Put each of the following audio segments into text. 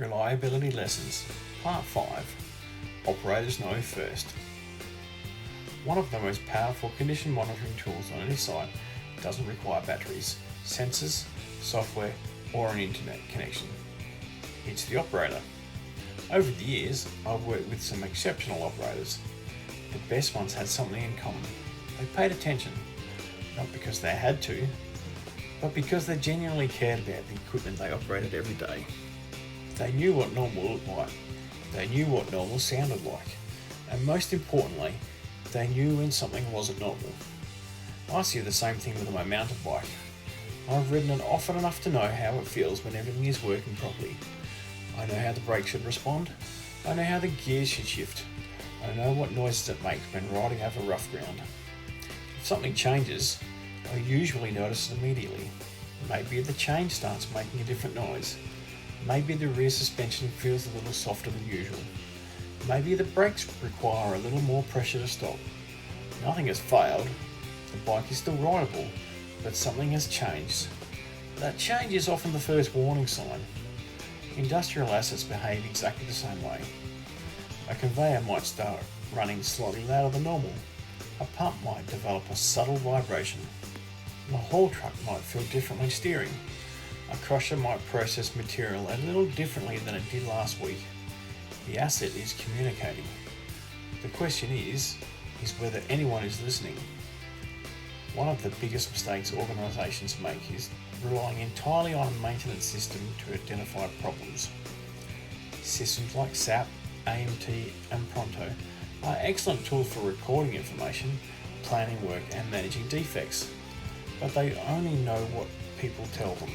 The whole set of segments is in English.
Reliability Lessons, Part 5. Operators Know First. One of the most powerful condition monitoring tools on any site doesn't require batteries, sensors, software, or an internet connection. It's the operator. Over the years, I've worked with some exceptional operators. The best ones had something in common. They paid attention, not because they had to, but because they genuinely cared about the equipment they operated every day. They knew what normal looked like. They knew what normal sounded like. And most importantly, they knew when something wasn't normal. I see the same thing with my mountain bike. I've ridden it often enough to know how it feels when everything is working properly. I know how the brake should respond. I know how the gears should shift. I know what noises it makes when riding over rough ground. If something changes, I usually notice it immediately. Maybe the chain starts making a different noise. Maybe the rear suspension feels a little softer than usual. Maybe the brakes require a little more pressure to stop. Nothing has failed. The bike is still rideable, but something has changed. That change is often the first warning sign. Industrial assets behave exactly the same way. A conveyor might start running slightly louder than normal. A pump might develop a subtle vibration. A haul truck might feel different when steering. A crusher might process material a little differently than it did last week. The asset is communicating. The question is whether anyone is listening. One of the biggest mistakes organisations make is relying entirely on a maintenance system to identify problems. Systems like SAP, AMT and Pronto are excellent tools for recording information, planning work and managing defects, but they only know what people tell them.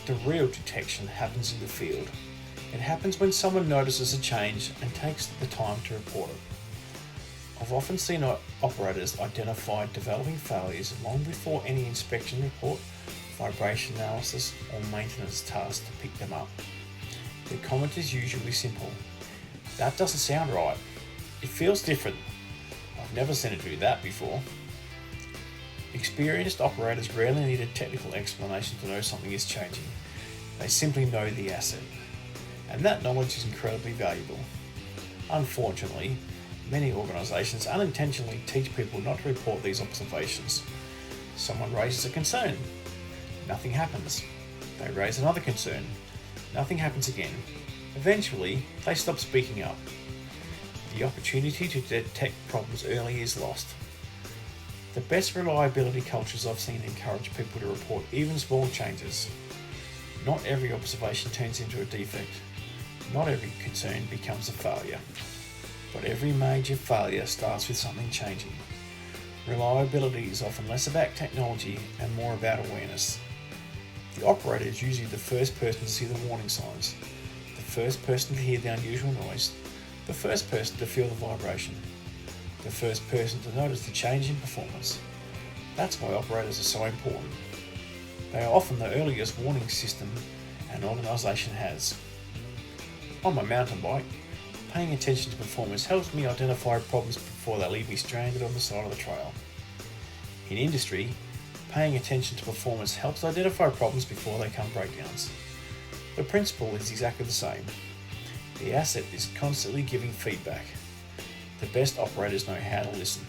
The real detection happens in the field. It happens when someone notices a change and takes the time to report it. I've often seen operators identify developing failures long before any inspection report, vibration analysis or maintenance task to pick them up. The comment is usually simple. That doesn't sound right. It feels different. I've never seen it do that before. Experienced operators rarely need a technical explanation to know something is changing. They simply know the asset. And that knowledge is incredibly valuable. Unfortunately, many organisations unintentionally teach people not to report these observations. Someone raises a concern. Nothing happens. They raise another concern. Nothing happens again. Eventually, they stop speaking up. The opportunity to detect problems early is lost. The best reliability cultures I've seen encourage people to report even small changes. Not every observation turns into a defect. Not every concern becomes a failure. But every major failure starts with something changing. Reliability is often less about technology and more about awareness. The operator is usually the first person to see the warning signs, the first person to hear the unusual noise, the first person to feel the vibration, the first person to notice the change in performance. That's why operators are so important. They are often the earliest warning system an organisation has. On my mountain bike, paying attention to performance helps me identify problems before they leave me stranded on the side of the trail. In industry, paying attention to performance helps identify problems before they become breakdowns. The principle is exactly the same. The asset is constantly giving feedback. The best operators know how to listen.